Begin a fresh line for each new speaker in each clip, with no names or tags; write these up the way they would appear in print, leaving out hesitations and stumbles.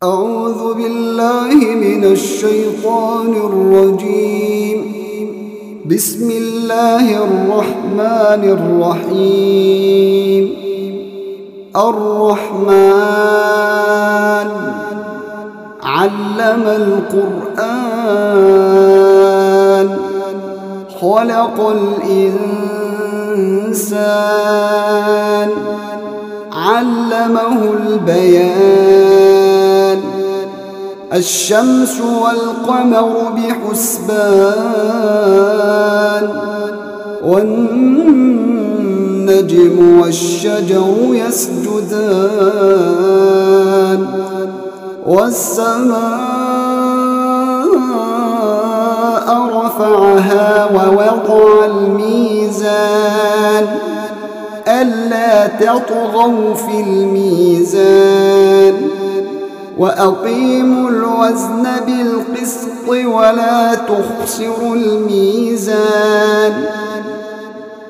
أعوذ بالله من الشيطان الرجيم. بسم الله الرحمن الرحيم. الرحمن علم القرآن خلق الإنسان علمه البيان. الشمس والقمر بحسبان والنجم والشجر يسجدان والسماء رفعها ووضع الميزان ألا تطغوا في الميزان وأقيموا الوزن بالقسط ولا تخسروا الميزان.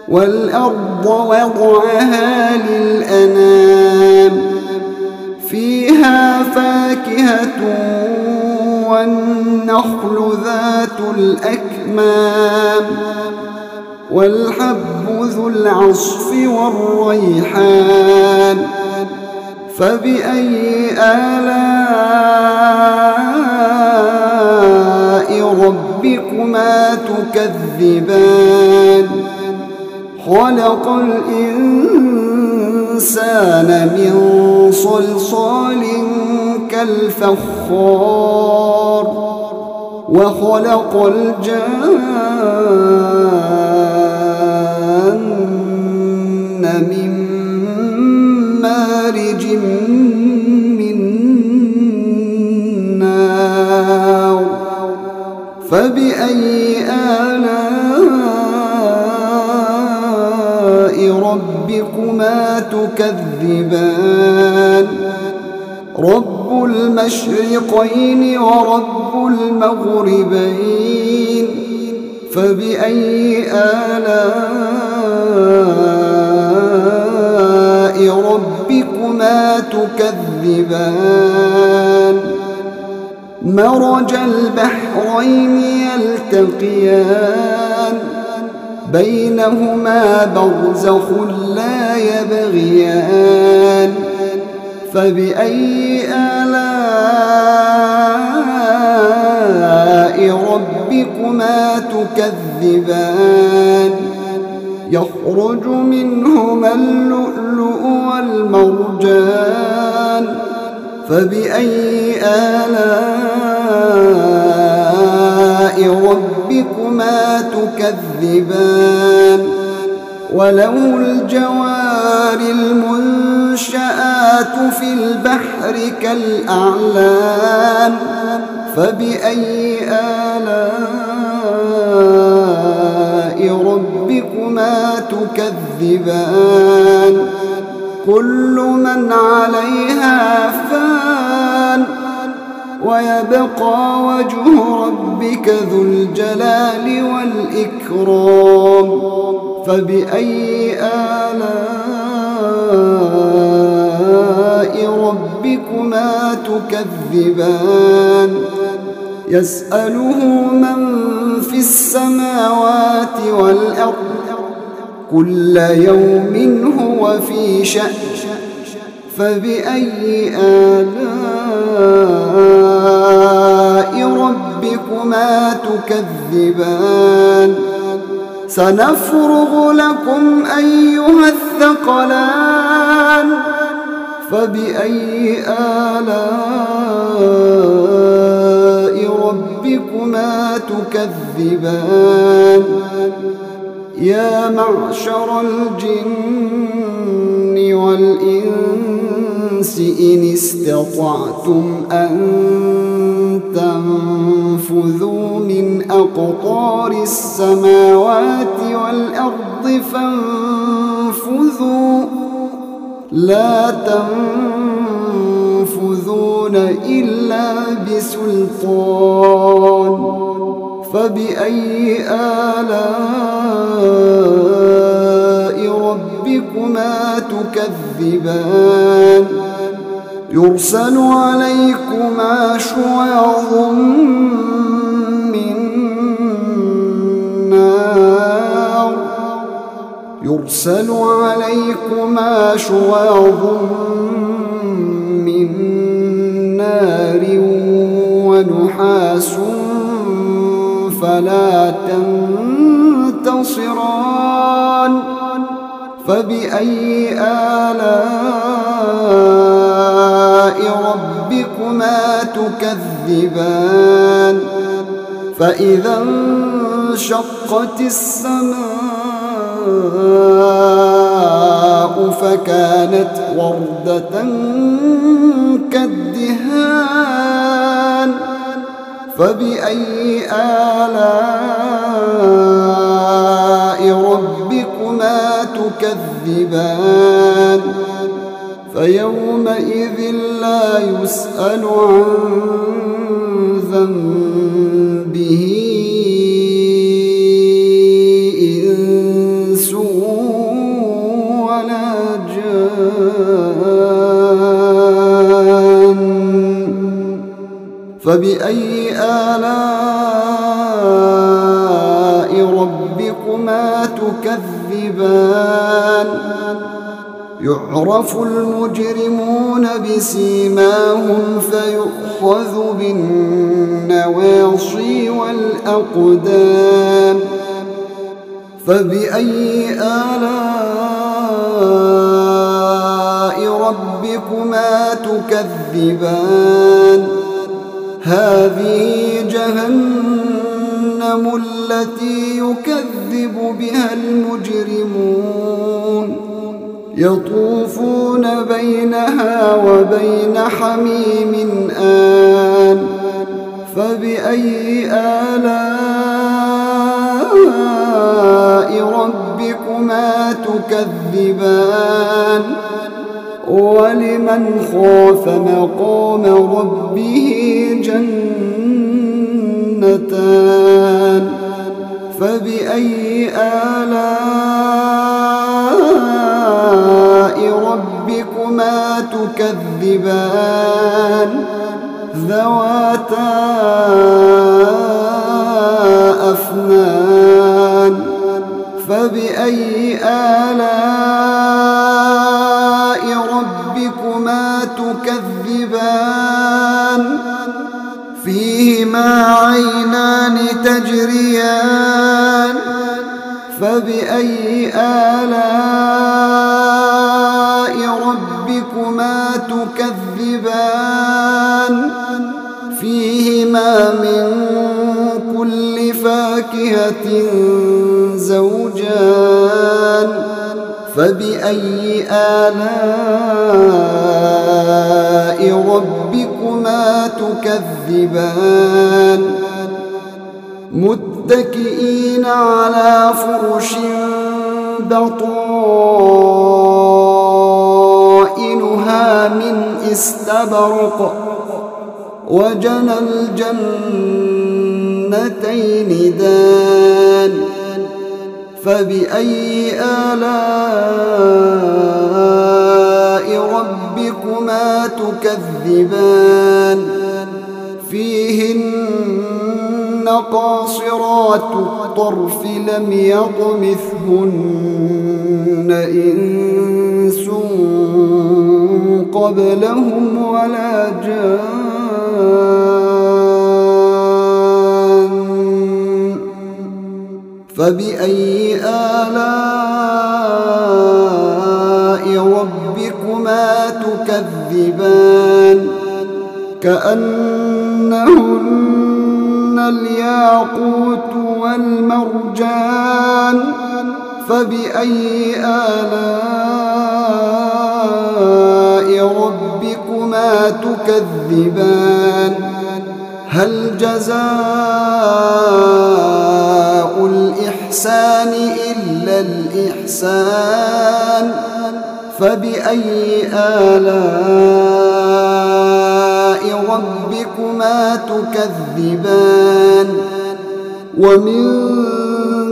والأرض وضعها للأنام فيها فاكهة والنخل ذات الأكمام والحب ذو العصف والريحان. فبأي آلاء ربكما تكذبان. خلق الإنسان من صلصال كالفخار وخلق الجان من مارج من نار. فبأي آلاء ربكما تكذبان. رب المشرقين ورب المغربين. فبأي آلاء ربكما تكذبان. مرج البحرين يلتقيان بينهما برزخ لا يبغيان. فبأي آلاء ربكما تكذبان. يخرج منهما اللؤلؤ والمرجان. فبأي آلاء ربكما تكذبان. وله الجوار المنشآت في البحر كالأعلام. فبأي آلاء ربكما تكذبان. كل من عليها فان ويبقى وجه ربك ذو الجلال والإكرام. فبأي آلاء ربكما تكذبان. يسأله من في السماوات والأرض كل يوم هو في شأن. فبأي آلاء ربكما تكذبان. سنفرغ لكم أيها الثقلان. فبأي آلاء ربكما تكذبان. يا معشر الجن والإنس إن استطعتم أن تنفذوا من أقطار السماوات والأرض فانفذوا لا تنفذون إلا بسلطان. فبأي آلاء ربكما تكذبان. يرسل عليكما شواظ من نار ونحاس فلا تنتصران فبأي آلاء ربكما تكذبان فإذا انشقت السماء فكانت وردة كالدهان فبأي آلاء ربكما تكذبان فيومئذ لا يسأل عن ذنبه إنس ولا جان فبأي آلاء ربكما تكذبان يعرف المجرمون بسيماهم فيؤخذ بالنواصي والأقدام فبأي آلاء ربكما تكذبان هذه جهنم التي يكذب بها المجرمون يطوفون بينها وبين حميم آن فبأي آلاء ربكما تكذبان ولمن خاف مقام ربه جنتان فبأي آلاء ربكما تكذبان ذواتا أفنان فبأي آلاء ربكما تكذبان فيهما عينان تجريان فبأي آلاء ربكما تكذبان فيهما من كل فاكهة زوجان فبأي آلاء ربكما تكذبان متكئين على فرش بطائنها من استبرق وجنى الجنتين دان فبأي آلاء ربكما تكذبان فيهن قاصرات الطرف لم يطمثهن إنس قبلهم ولا جان فبأي آلاء ربكما تكذبان كأنهن الياقوت والمرجان فبأي آلاء ربكما تكذبان هل جزاء الإحسان إلا الإحسان فبأي آلاء ربكما تكذبان ومن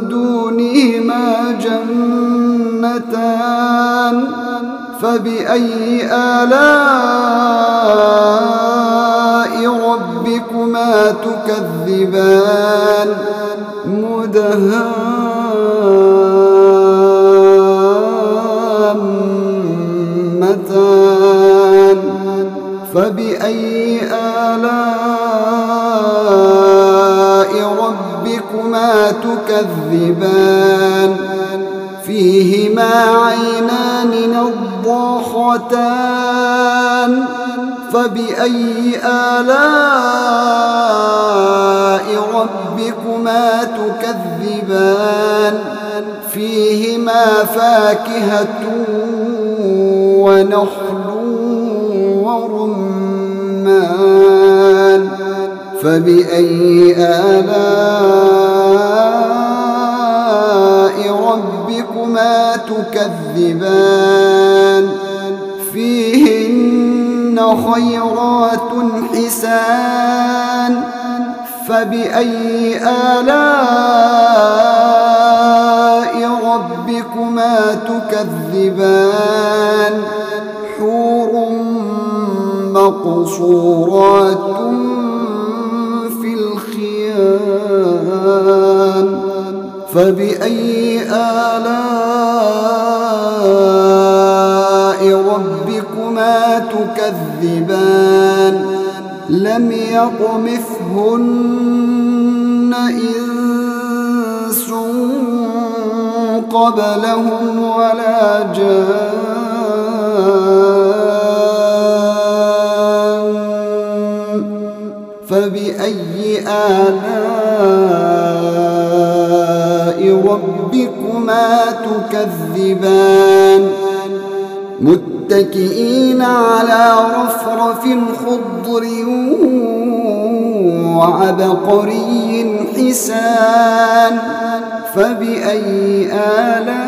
دونهما جنتان فبأي آلاء ربكما تكذبان مدهامتان فبأي آلاء ربكما تكذبان فيهما عينان نضاختان فبأي آلاء ربكما تكذبان فيهما فاكهة ونخل ورمان فبأي آلاء ربكما تكذبان فيهن خيرات حسان فبأي آلاء ربكما تكذبان حور مقصورات في الخيام فبأي آلاء ربكما تكذبان لم يطمثهن إنس قبلهم ولا جان فبأي آلاء ربكما تكذبان متكئين على رفرف خضر وعبقري حسان فبأي آلاء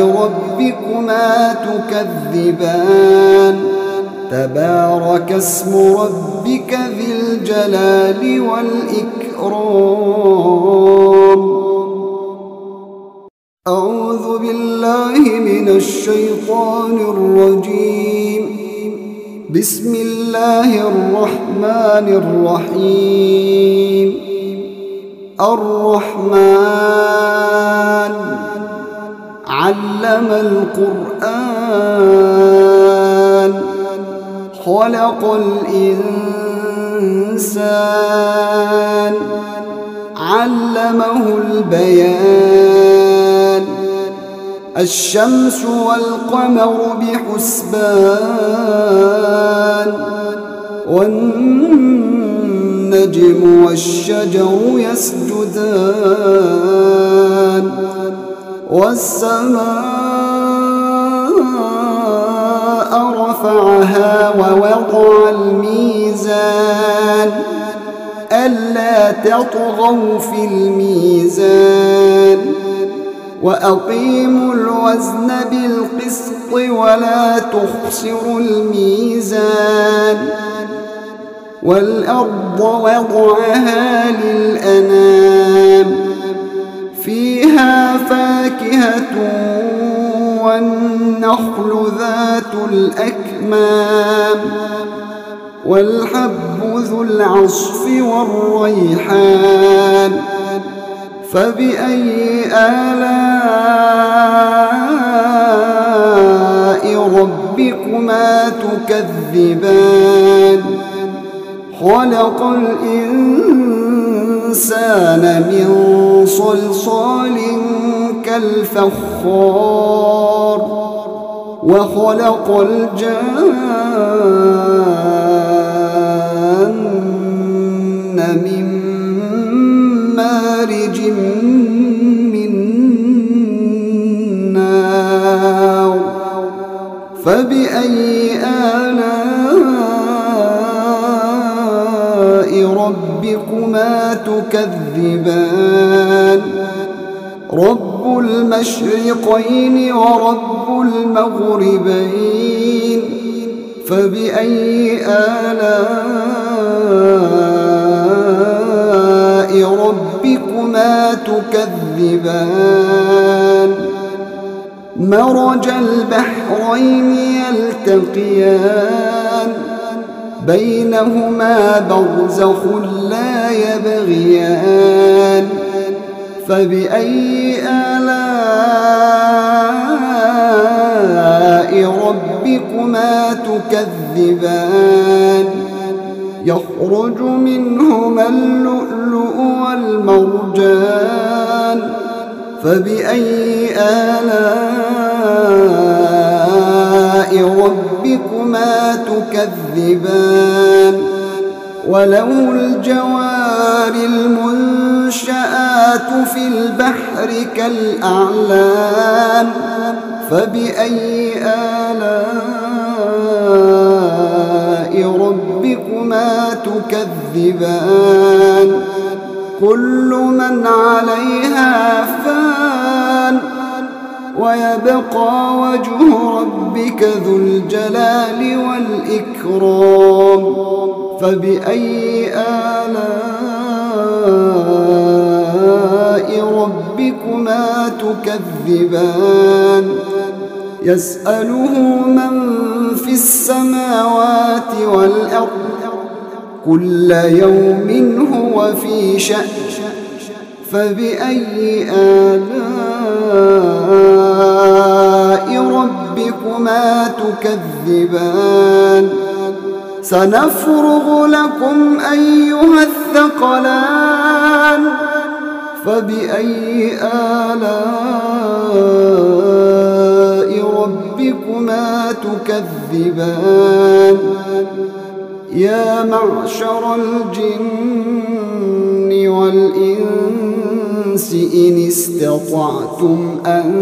ربكما تكذبان تبارك اسم ربك ذي الجلال والإكرام أعوذ بالله من الشيطان الرجيم بسم الله الرحمن الرحيم الرحمن علم القرآن خلق الإنسان علمه البيان الشمس والقمر بحسبان والنجم والشجر يسجدان والسماء رفعها ووضع الميزان ألا تطغوا في الميزان وأقيموا الوزن بالقسط ولا تخسروا الميزان والأرض وضعها للأنام فيها فاكهة والنخل ذات الأكمام والحب ذو العصف والريحان فبأي آلاء ربكما تكذبان خلق الإنسان من صلصال كالفخار وخلق الجان من مارج من نار فبأي آلاء ربكما تكذبان رب المشرقين ورب المغربين فبأي آلاء ربكما تكذبان مرج البحرين يلتقيان بينهما برزخ لا يبغيان فبأي آلاء ربكما تكذبان يخرج منهما اللؤلؤ والمرجان فبأي آلاء ربكما تكذبان وله الجوار المنشآت في البحر كالأعلام فبأي آلاء ربكما تكذبان كل من عليها فان ويبقى وجه ربك ذو الجلال والإكرام فبأي آلاء ربكما تكذبان يسأله من في السماوات والأرض كل يوم هو في شأن فبأي آلاء ربكما تكذبان سنفرغ لكم أيها الثقلان فبأي آلاء ربكما تكذبان يا معشر الجن والإنس إن استطعتم أن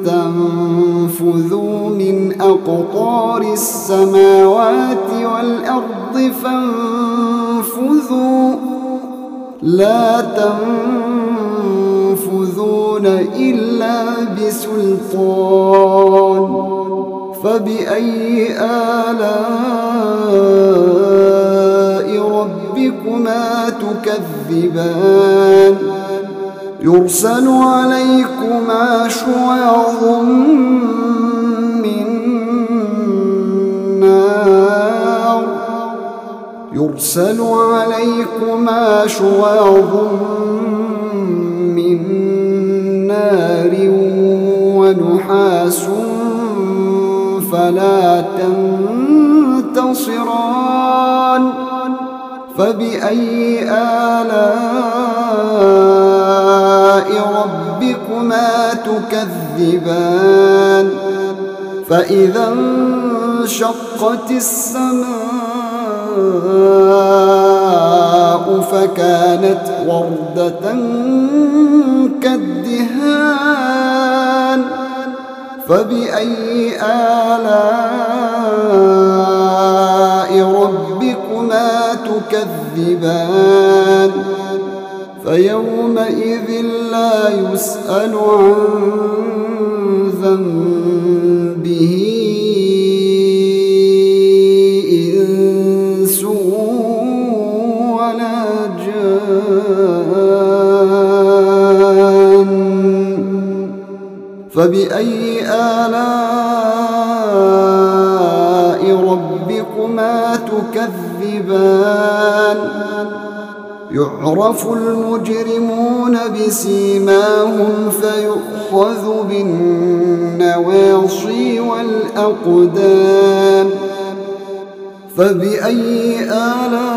تنفذوا من أقطار السماوات والأرض فانفذوا لا تنفذون إلا بسلطان فبأي آلاء ربكما تكذبان يرسل عليكما شواظ من نار ونحاس فلا تنتصران فبأي آلاء ربكما تكذبان فإذا انشقت السماء فكانت وردة كالدهان فبأي آلاء ربكما تكذبان فيومئذ لا يسأل عن ذنبه إنس ولا جان فبأي آلاء ربكما تكذبان يعرف المجرمون بسيماهم فيؤخذ بالنواصي والأقدام فبأي آلاء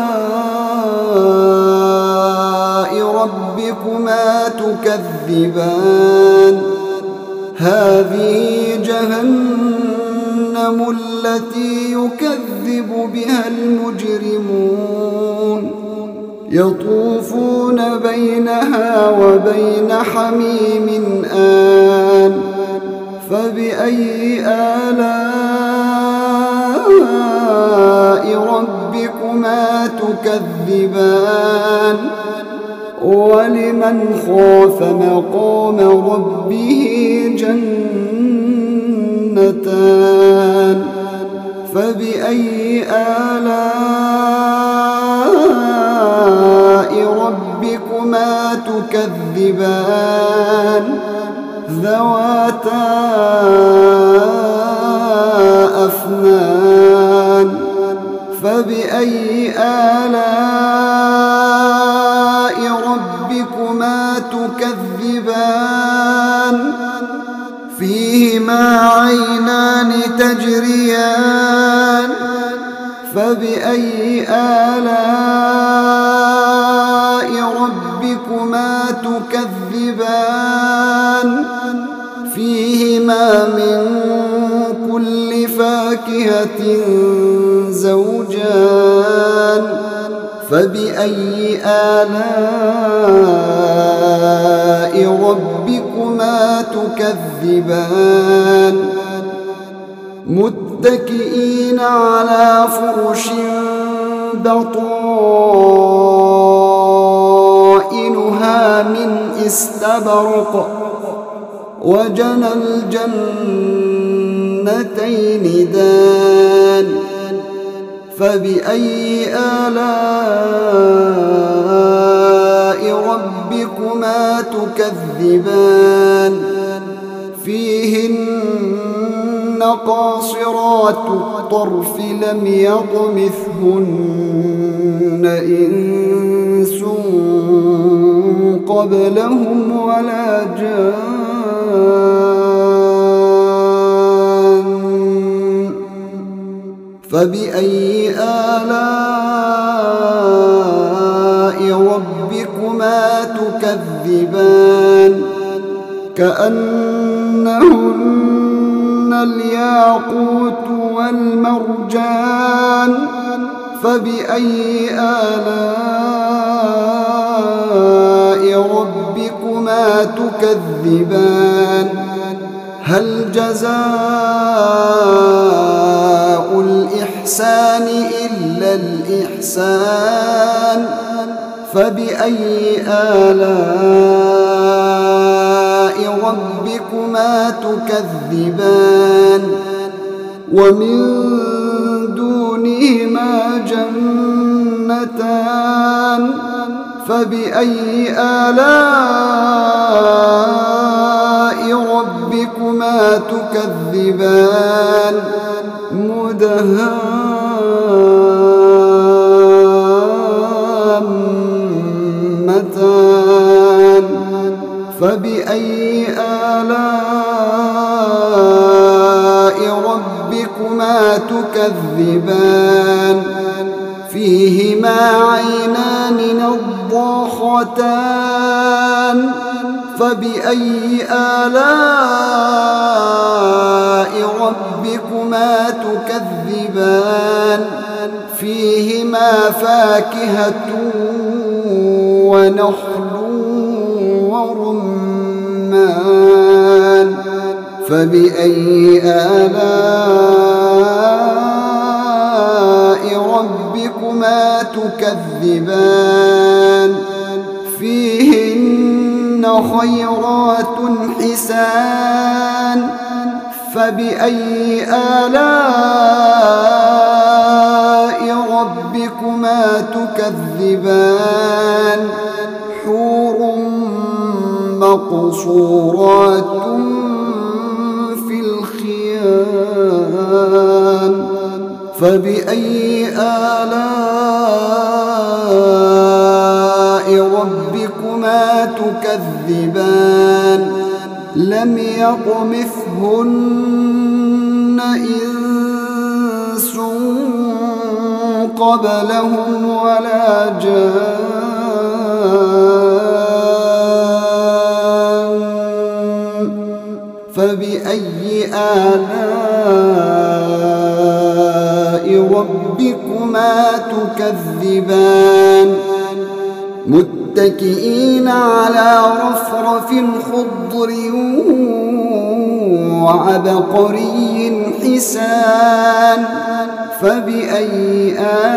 ربكما تكذبان هذه جهنم التي يكذب بها المجرمون يطوفون بينها وبين حميم آن فبأي آلاء ربكما تكذبان ولمن خاف مقام ربه جنتان فبأي آلاء ربكما تكذبان ذواتا أفنان فبأي آلاء ربكما تكذبان فيهما عينان تجريان فبأي آلاء ربكما تكذبان فيهما من كل فاكهة زوجان فبأي آلاء ربكما تكذبان متكئين على فرش بطائنها من استبرق وجنى الجنتين دان فبأي آلاء ربكما تكذبان فيهن قاصرات الطرف لم يطمثهن إنس قبلهم ولا جان فبأي آلاء ربكما تكذبان كأنهن الياقوت والمرجان فبأي آلاء ربكما تكذبان هل جزاء الإحسان إلا الإحسان فبأي آلاء ربكما تكذبان ومن دونهما جنتان فبأي آلاء ربكما تكذبان مدهامتان فبأي آلاء ربكما تكذبان فيهما عينان نضاختان فبأي آلاء ربكما تكذبان فيهما فاكهة ونخل ورمان فبأي آلاء ربكما تكذبان فيهن خيرات حسان فبأي آلاء ربكما تكذبان حور مقصورات في الخيام فبأي آلاء ربكما تكذبان لم يطمثهن إنس قبلهم ولا جان فبأي آلاء ربكما تكذبان متكئين على رفرف خضر وعبقري حسان فبأي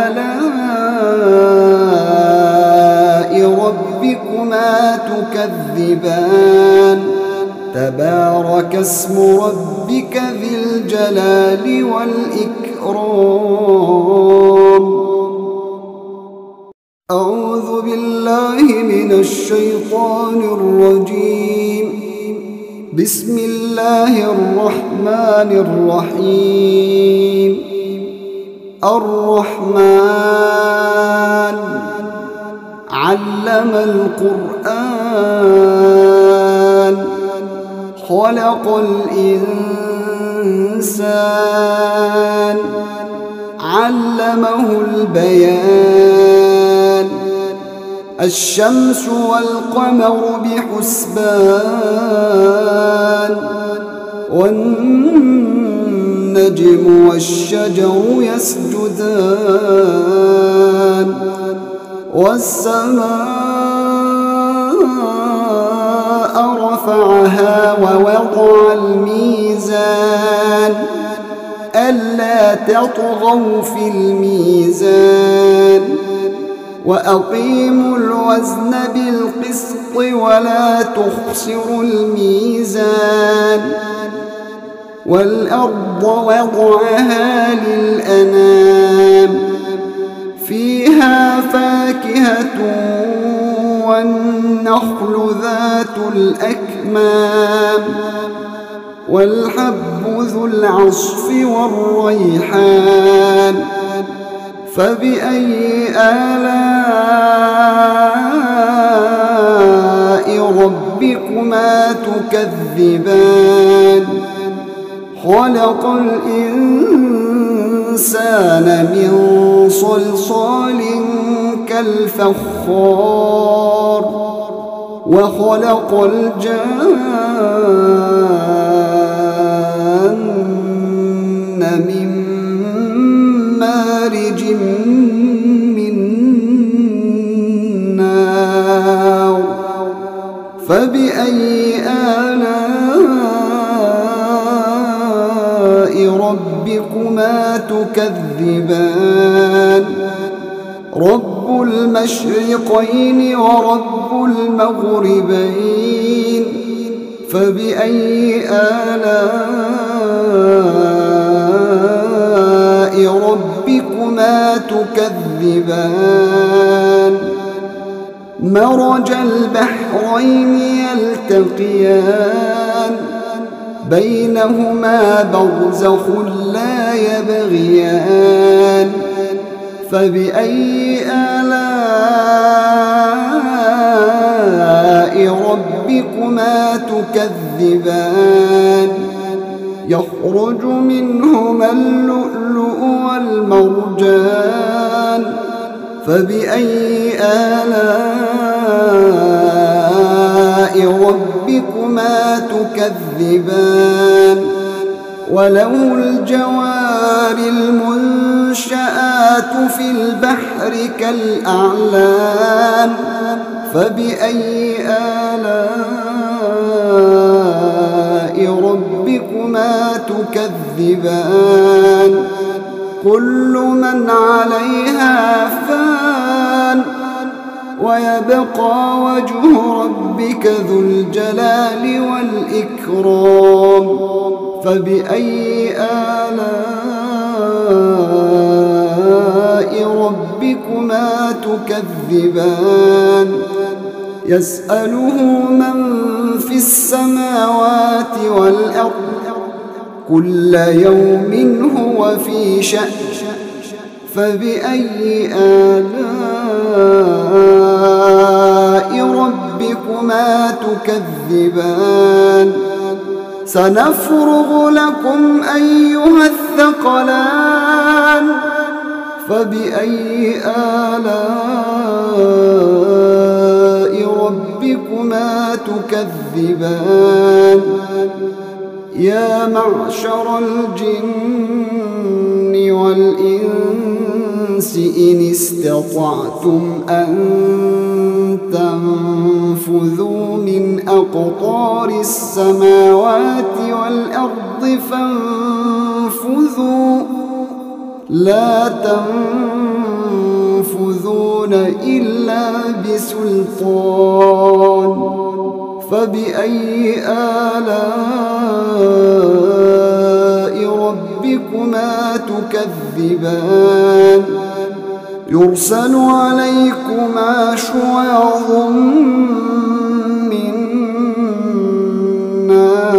آلاء ربكما تكذبان تبارك اسم ربك ذي الجلال والإكرام أعوذ بالله من الشيطان الرجيم بسم الله الرحمن الرحيم الرحمن علم القرآن خلق الإنسان علمه البيان الشمس والقمر بحسبان والنجم والشجر يسجدان والسماء رفعها ووضع الميزان ألا تطغوا في الميزان وأقيموا الوزن بالقسط ولا تخسروا الميزان والأرض وضعها للأنام فيها فاكهة والنخل ذات الأكمام والحب ذو العصف والريحان فبأي آلاء ربكما تكذبان خلق الإنسان من صلصال كالفخار وخلق الجان من مارج من نار فبأي آلاء ربكما تكذبان رب المشرقين ورب المغربين فبأي آلاء ربكما تكذبان مرج البحرين يلتقيان بينهما برزخ لا يبغيان فبأي آلاء ربكما تكذبان يخرج منهما اللؤلؤ والمرجان فبأي آلاء ربكما تكذبان وله الجوار المنشآت في البحر كالأعلام فبأي آلاء ربكما تكذبان كل من عليها فان ويبقى وجه ربك ذو الجلال والإكرام فبأي آلاء ربكما تكذبان يسأله من في السماوات والأرض كل يوم هو في شأن فبأي آلاء ربكما تكذبان سنفرغ لكم أيها الثقلان فبأي آلاء ربكما تكذبان يا معشر الجن والإنس إن استطعتم أن تنفذوا من أقطار السماوات والأرض فانفذوا لا تنفذون إلا بسلطان فبأي آلاء ربكما تكذبان يرسل عليكما شواظ من نار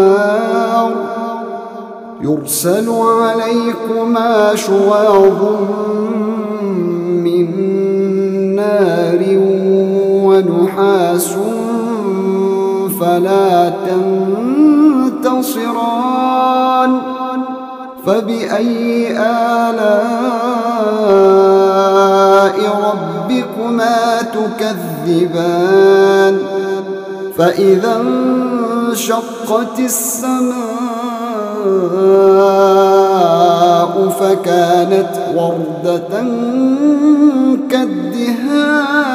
يرسل عليكما شواظ من نار ونحاس فلا تنتصران فبأي آلاء ربكما تكذبان فإذا انشقت السماء فكانت وردة كالدهان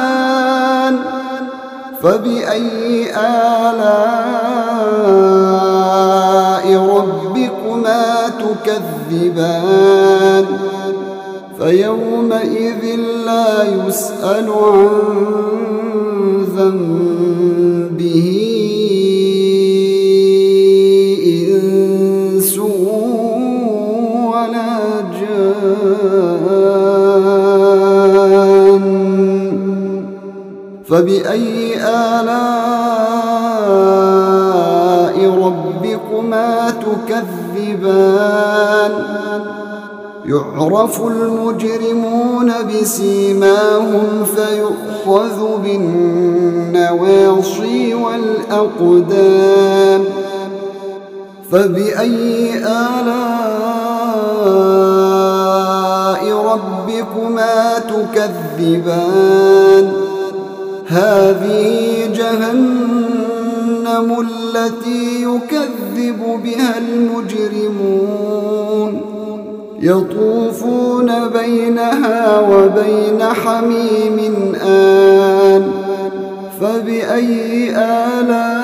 فبأي آلاء ربكما تكذبان فيومئذ لا يسأل عن ذنبه إنس ولا جان فبأي آلاء ربكما تكذبان يعرف المجرمون بسيماهم فيؤخذ بالنواصي والأقدام فبأي آلاء ربكما تكذبان هذه جهنم التي يكذب بها المجرمون يطوفون بينها وبين حميم آن فبأي آلاء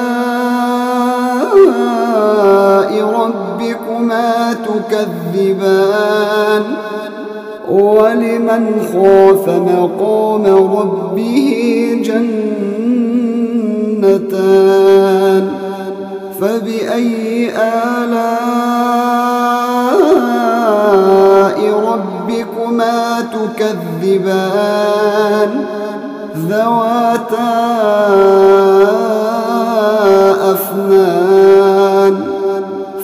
ربكما تكذبان ولمن خاف مقام ربه جنتان فبأي آلاء ربكما تكذبان ذواتا أفنان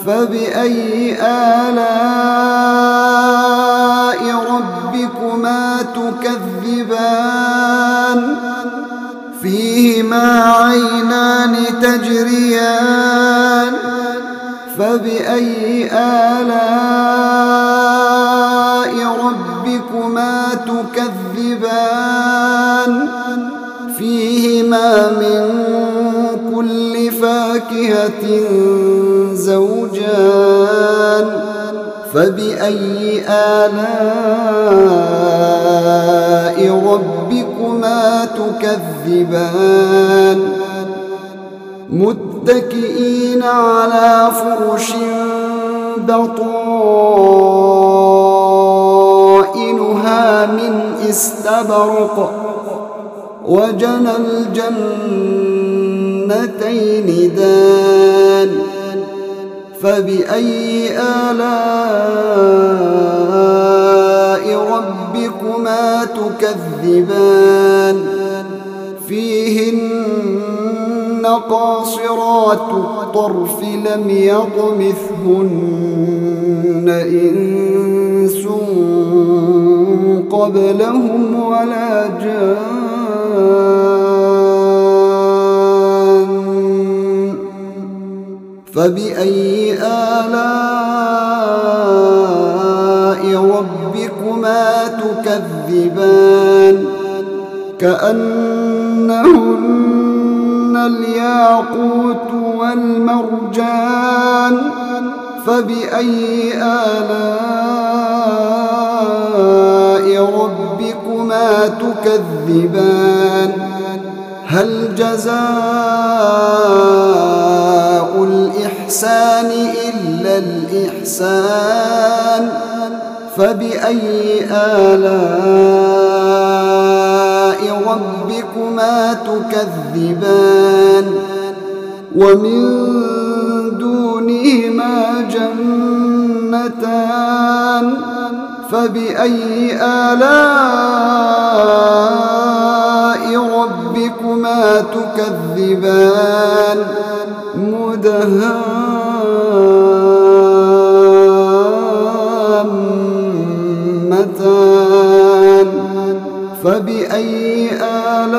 فبأي آلاء ربكما تكذبان فيهما عينان تجريان فبأي آلاء ربكما تكذبان فيهما من كل فاكهة زوجان فبأي آلاء ربكما تكذبان متكئين على فرش بطائنها من استبرق وجنى الجنتين دان فبأي آلاء ربكما تكذبان فيهن قاصرات الطرف لم يطمثهن إنس قبلهم ولا جان فبأي آلاء ربكما تكذبان كأنهن الياقوت والمرجان فبأي آلاء ربكما تكذبان هل جزاء الإحسان إلا الإحسان فبأي آلاء ربكما تكذبان ومن دونهما جنتان فبأي آلاء ربكما تكذبان مدهان فبأي آلاء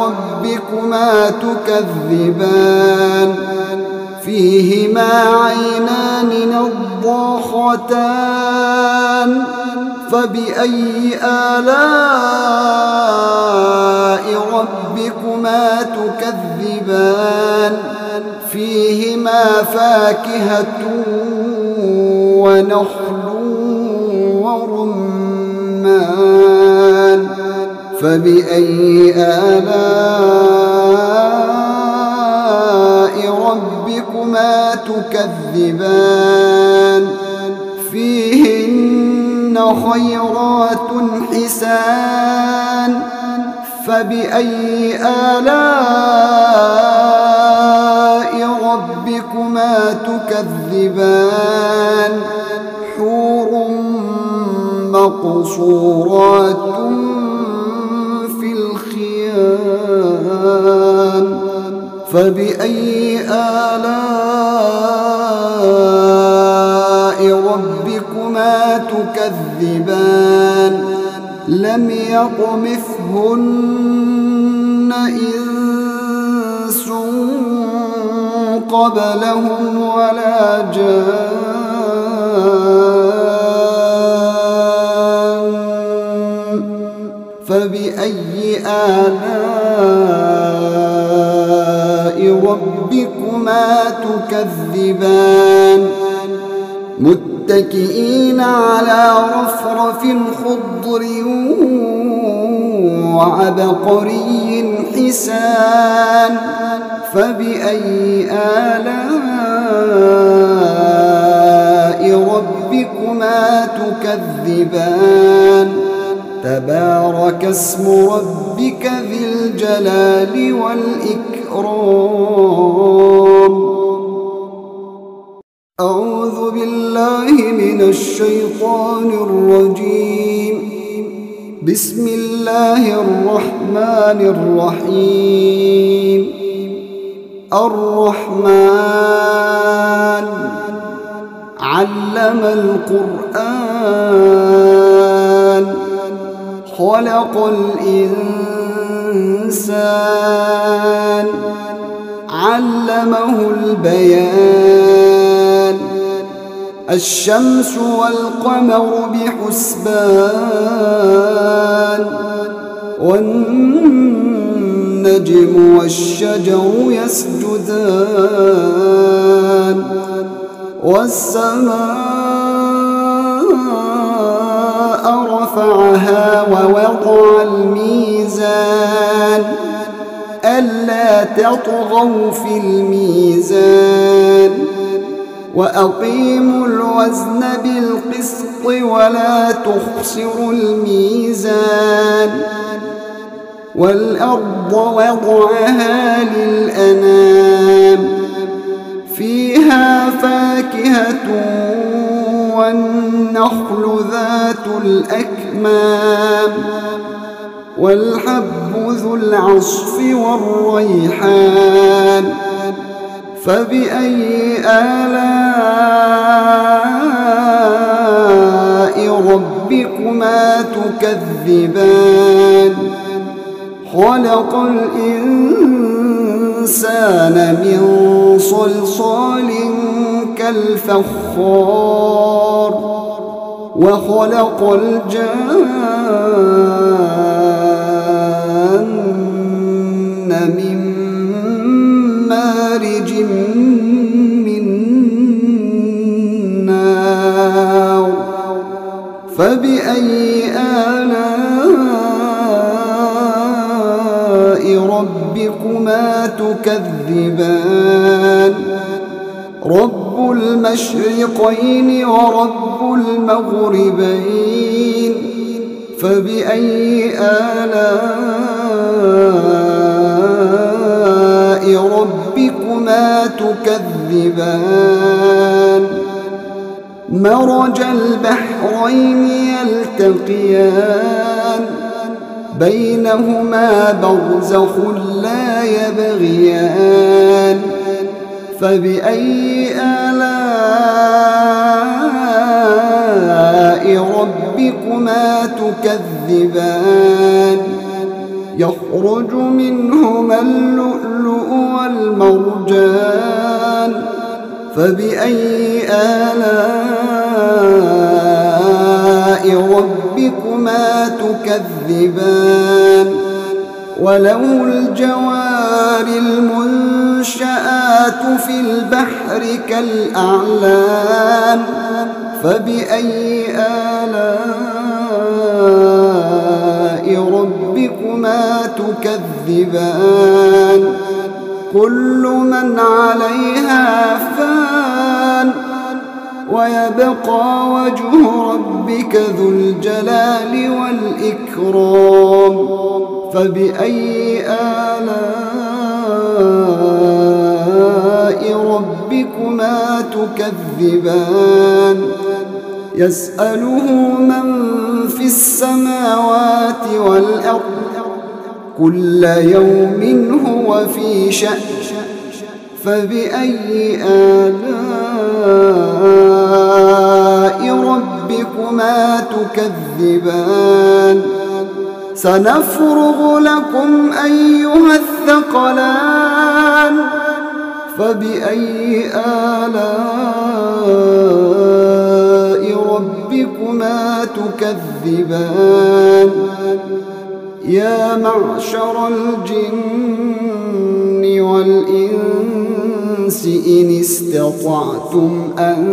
ربكما تكذبان فيهما عينان نضاختان فبأي آلاء ربكما تكذبان فيهما فاكهة ونخل ورمان فبأي آلاء ربكما تكذبان فيهن خيرات حسان فبأي آلاء ربكما تكذبان حور مقصورات في الخيام فبأي آلاء ربكما تكذبان لم يطمثهن إنس قبلهم ولا جان فبأي آلاء ربكما تكذبان متكئين على رفرف خضر وعبقري حسان فبأي آلاء ربكما تكذبان تبارك اسم ربك ذي الجلال والإكرام أعوذ بالله من الشيطان الرجيم بسم الله الرحمن الرحيم الرحمن علم القرآن خلق الإنسان علمه البيان الشمس والقمر بحسبان والنجم والشجر يسجدان والسماء رفعها ووضع الميزان ألا تطغوا في الميزان وأقيموا الوزن بالقسط ولا تخسروا الميزان والأرض وضعها للأنام فيها فاكهة والنخل ذات الأكمام والحب ذو العصف والريحان فبأي آلاء ربكما تكذبان خلق الإنسان من صلصال كالفخار وخلق الجان من مارج من نار فبأي آلاء ربكما تكذبان رب المشرقين ورب المغربين فبأي آلاء ربكما تكذبان مرج البحرين يلتقيان بينهما برزخ لا يبغيان فبأي آلاء ربكما تكذبان يخرج منهما اللؤلؤ والمرجان فبأي آلاء ربكما تكذبان وله الجوار المنشآت في البحر كالأعلام فبأي آلاء ربكما تكذبان كل من عليها فان ويبقى وجه ربك ذو الجلال والإكرام فبأي آلاء ربكما تكذبان يسأله من في السماوات والأرض كل يوم هو في شأن فبأي آلاء ربكما تكذبان سنفرغ لكم أيها الثقلان فبأي آلاء ربكما تكذبان يا معشر الجن والإنس إن استطعتم أن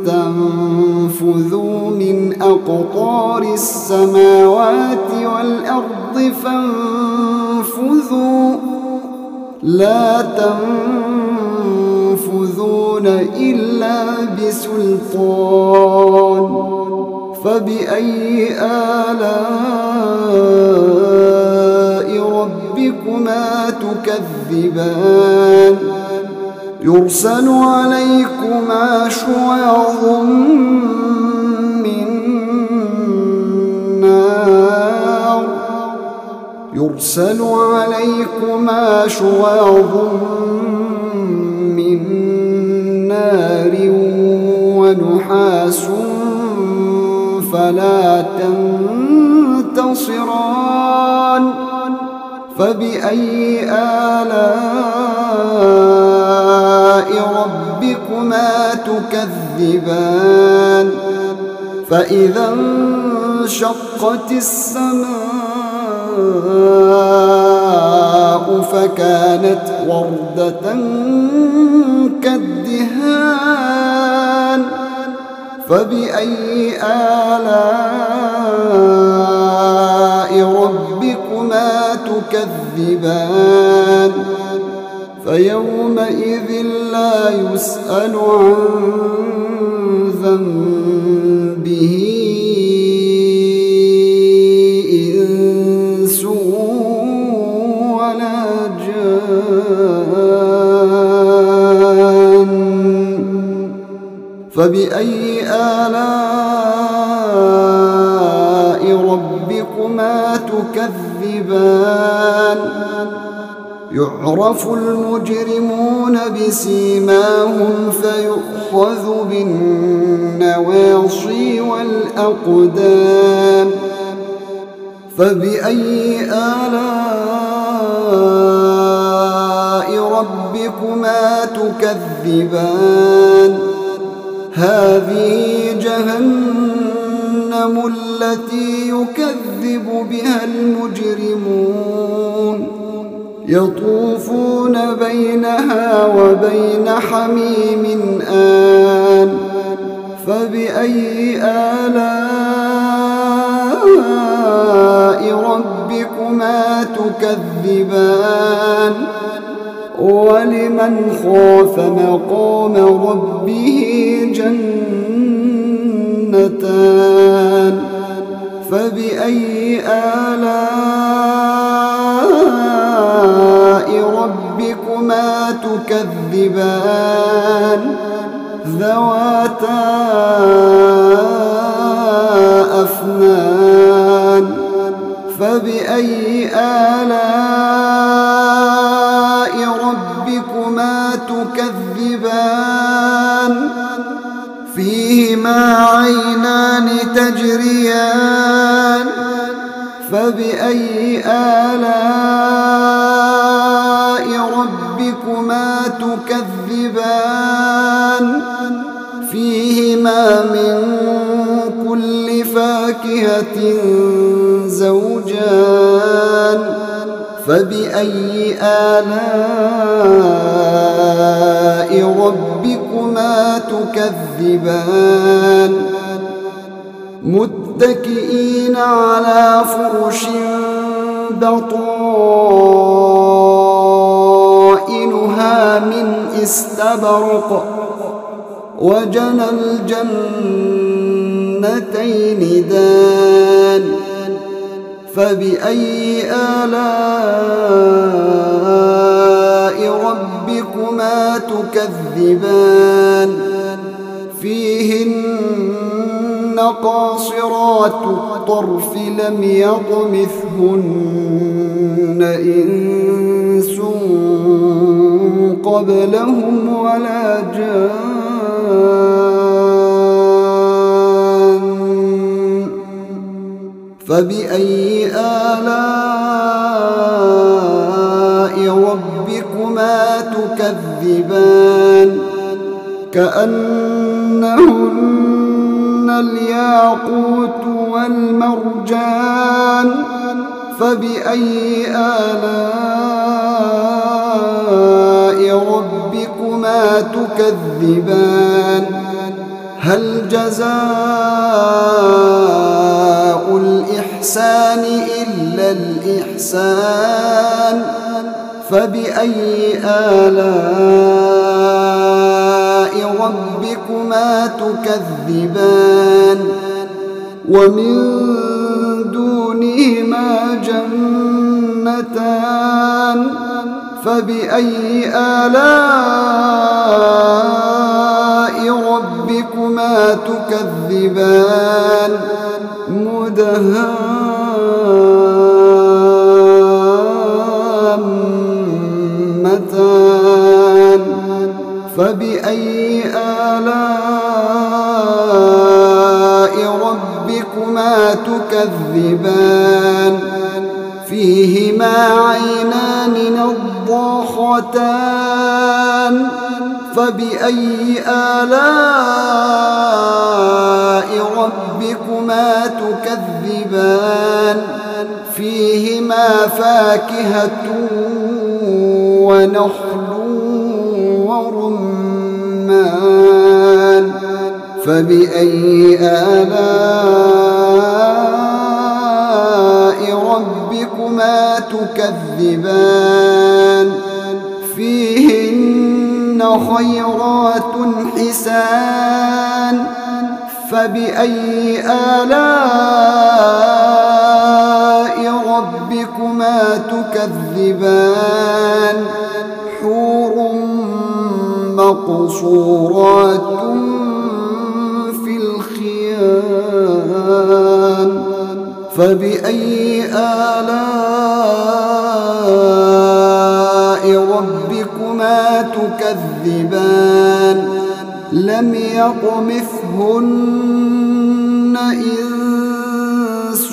تنفذوا من أقطار السماوات والأرض فانفذوا لا تنفذون إلا بسلطان فبأي آلاء ربكما تكذبان يرسل عليكما شواظ من نار ونحاس فلا تنتصران فبأي آلاء ربكما تكذبان فإذا انشقت السماء فكانت وردة كالدهان فبأي آلاء ربكما تكذبان فيومئذ لا يسأل عن ذنبه إنس ولا جان فبأي آلاء ربكما تكذبان يعرف المجرمون بسيماهم فيؤخذ بالنواصي والأقدام فبأي آلاء ربكما تكذبان هذه جهنم التي يكذب بها المجرمون يطوفون بينها وبين حميم آن فبأي آلاء ربكما تكذبان ولمن خاف مقام ربه جنتان فبأي آلاء ربكما تكذبان ذواتا أفنان فبأي آلاء ربكما تكذبان فيهما عين عينان تجريان فبأي آلاء ربكما تكذبان فيهما من كل فاكهة زوجان فبأي آلاء ربكما تكذبان متكئين على فرش بطائنها من استبرق وجنى الجنتين دان فبأي آلاء ربكما تكذبان فيهن قاصرات الطرف لم يطمثهن إنس قبلهم ولا جان فبأي آلاء ربكما تكذبان كأنهن الياقوت والمرجان فبأي آلاء ربكما تكذبان هل جزاء الإحسان إلا الإحسان فبأي آلاء ربكما تكذبان ومن دونهما جنتان فبأي آلاء ربكما تكذبان مدهامتان فبأي آلاء ربكما تكذبان فيهما عينان نضاختان فبأي آلاء ربكما تكذبان فيهما فاكهة ونخل ورمان فبأي آلاء ربكما تكذبان فيهن خيرات حسان فبأي آلاء ربكما تكذبان حور مقصورات في الخيام فبأي آلاء ربكما تكذبان لم يطمثهن إنس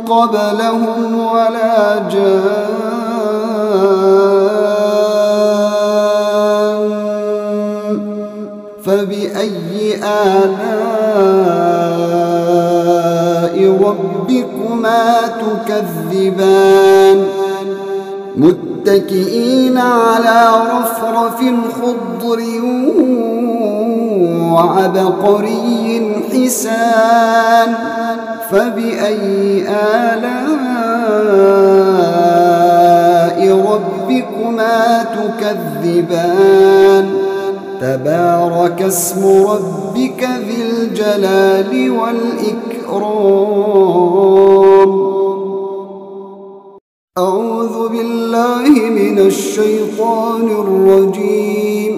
قبلهم ولا جان فبأي آلاء ربكما تكذبان متكئين على رفرف خضر وعبقري حسان فبأي آلاء ربكما تكذبان تبارك اسم ربك ذي الجلال والإكرام أعوذ بالله من الشيطان الرجيم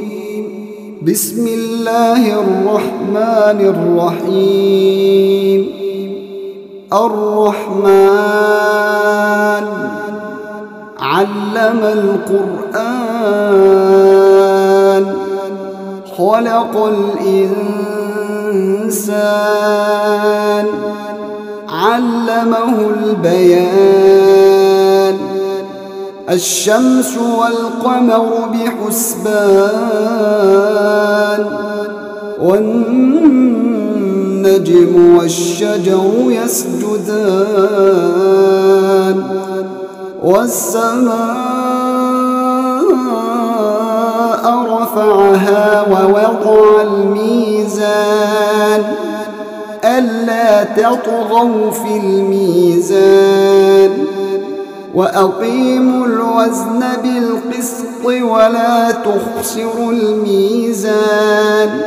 بسم الله الرحمن الرحيم الرحمن علم القرآن خلق الإنسان الإنسان علمه البيان الشمس والقمر بحسبان والنجم والشجر يسجدان والسماء رفعها ووضع الميزان ألا تطغوا في الميزان وأقيموا الوزن بالقسط ولا تخسروا الميزان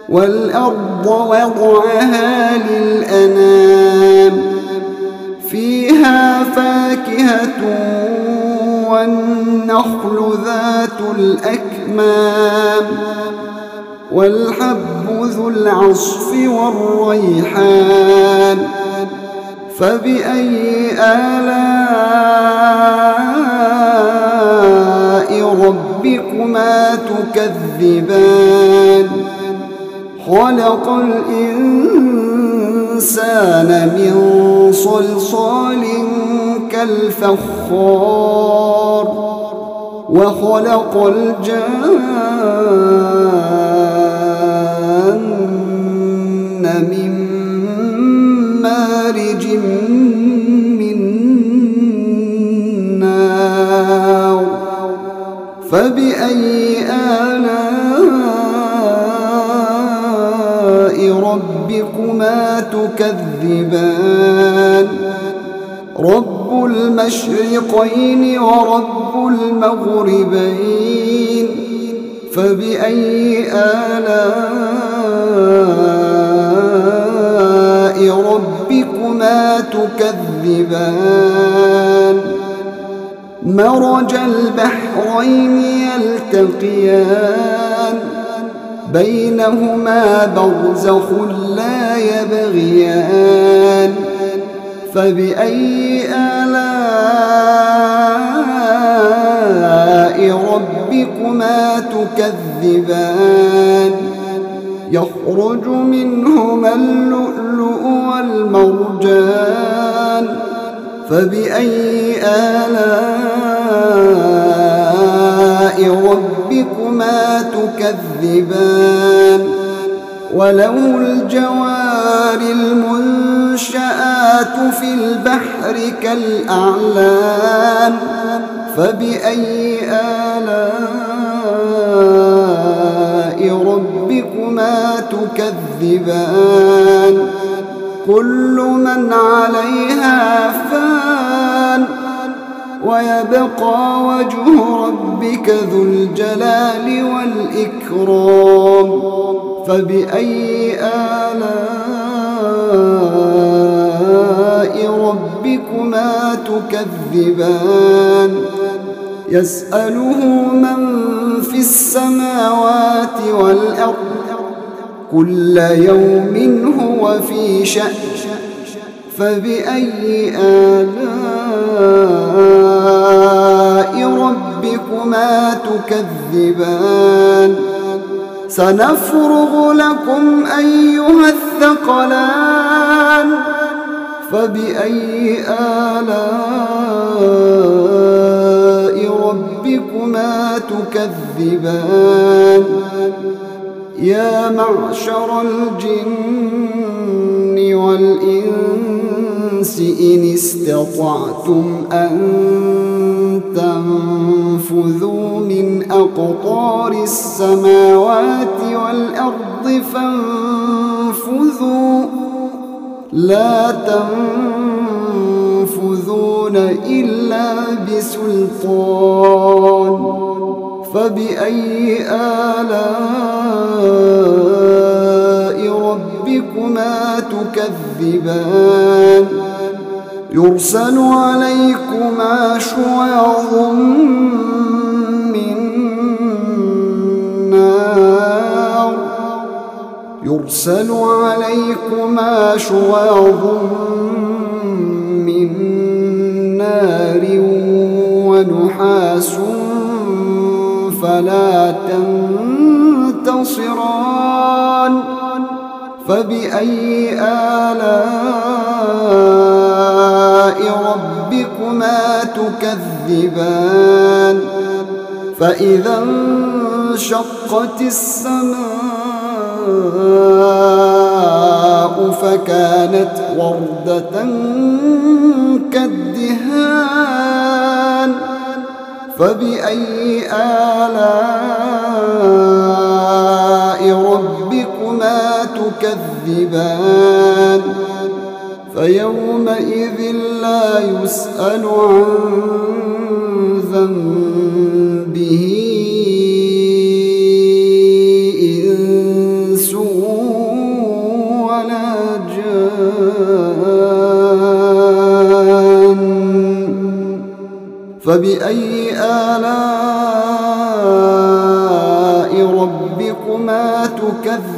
والأرض وضعها للأنام فيها فاكهة والنخل ذات الأكمام والحب ذو العصف والريحان فبأي آلاء ربكما تكذبان خلق الإنسان من صلصال كالفخار وخلق الجن من مارج من نار فبأي آلاء ربكما تكذبان رب المشرقين ورب المغربين فبأي آلاء ربكما تكذبان مرج البحرين يلتقيان بينهما برزخ لا يبغيان فبأي آلاء ربكما تكذبان يخرج منهما اللؤلؤ والمرجان فبأي آلاء ربكما تكذبان وله الجوار المنشآت في البحر كالأعلام فبأي آلاء ربكما تكذبان كل من عليها فان ويبقى وجه ربك ذو الجلال والإكرام فبأي آلاء ربكما تكذبان يسأله من في السماوات والأرض كل يوم هو في شأن فبأي آلاء ربكما تكذبان سنفرغ لكم أيها الثقلان فبأي آلاء ربكما تكذبان يا معشر الجن والإنس إن استطعتم أن تنفذوا من أقطار السماوات والأرض فانفذوا لا تنفذون إلا بسلطان فبأي آلاء ربكما تكذبان يرسل عليكما شواظ من نار يرسل عليكما شواظ من نار ونحاس فلا تنتصران فبأي آلاء ربكما تكذبان فإذا انشقت السماء فكانت وردة كالدهان فبأي آلاء ربكما تكذبان فيومئذ لا يسأل عن ذنبه إنس ولا جان فبأي آلاء ربكما تكذبان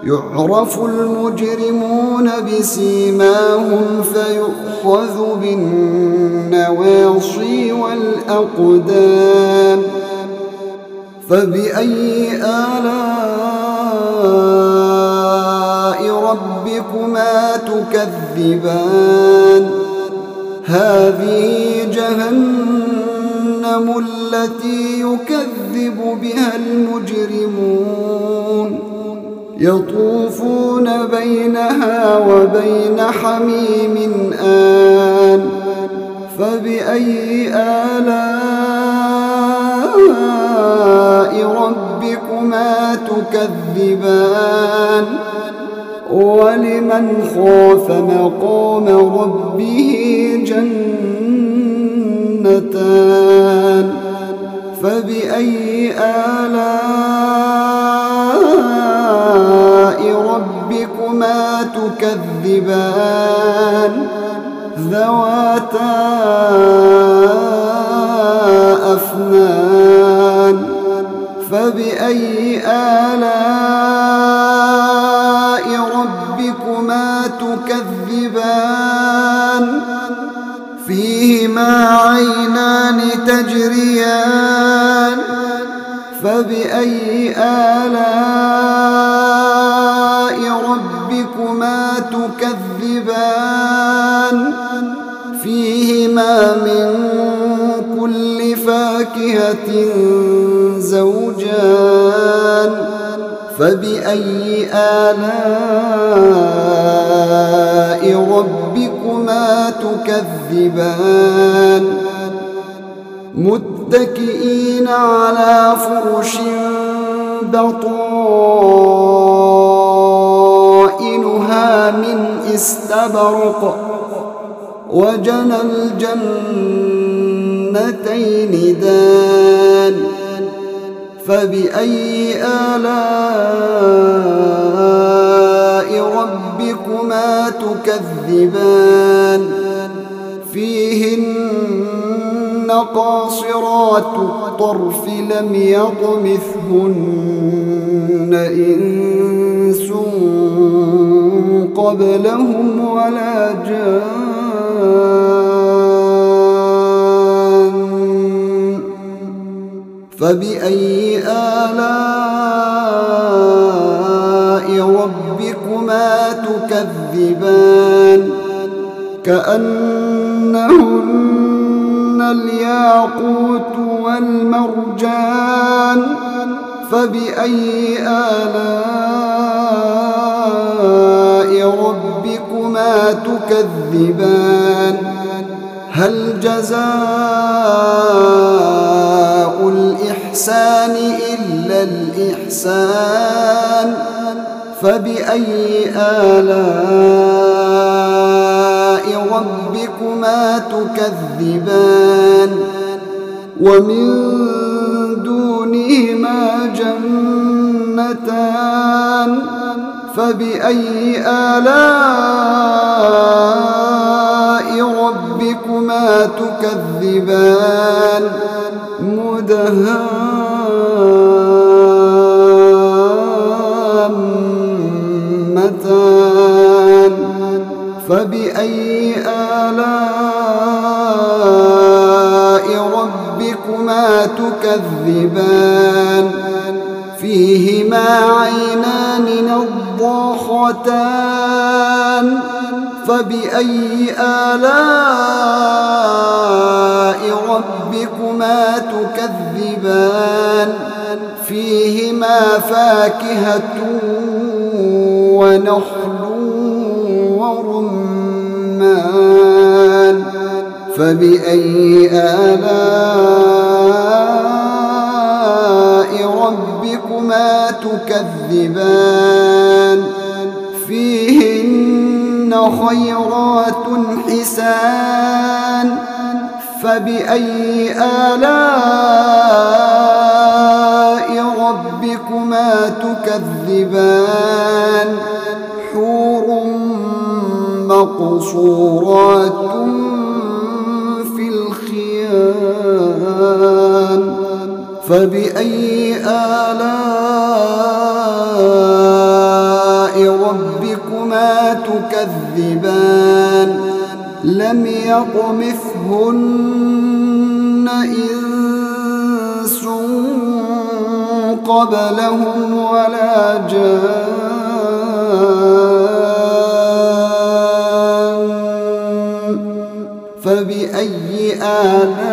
يعرف المجرمون بسيماهم فيؤخذ بالنواصي والأقدام فبأي آلاء ربكما تكذبان هذه جهنم التي يكذب بها المجرمون يطوفون بينها وبين حميم آن فبأي آلاء ربكما تكذبان ولمن خاف مقام ربه جنتان فبأي آلاء ربكما تكذبان ذواتا أفنان فبأي آلاء ربكما تكذبان فيهما عينان تجريان فبأي آلاء ربكما تكذبان فيهما من كل فاكهة زوجان فبأي آلاء ربكما تكذبان متكئين على فرش بطائنها من استبرق وجنى الجنتين دان فبأي آلاء ربكما تكذبان فيهن قاصرات الطرف لم يطمثهن إنس قبلهم ولا جان فبأي آلاء ربكما تكذبان كأنهن الياقوت والمرجان فبأي آلاء ربكما تكذبان هل جزاء الإحسان إلا الإحسان فبأي آلاء ربكما تكذبان ومن دونهما جنتان فبأي آلاء ربكما تكذبان مدهامتان فبأي آلاء ربكما تكذبان فيهما عينان نضاختان فبأي آلاء ربكما تكذبان فيهما فاكهة ونخل ورمان فبأي آلاء ربكما تكذبان فيهن خيرات حسان فبأي آلاء ربكما تكذبان حور مقصورات في الخيام فبأي آلاء ربكما تكذبان لم يطمثهن إنس قبلهم ولا جان فبأي آلاء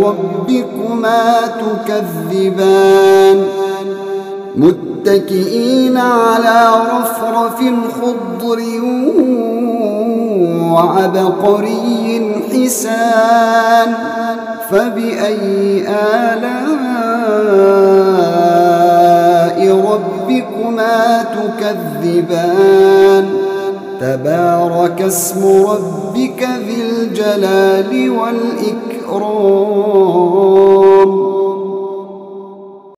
ربكما تكذبان متكئين على رفرف خضر وعبقري حسان فبأي آلاء ربكما تكذبان تبارك اسم ربك ذي الجلال والإكرام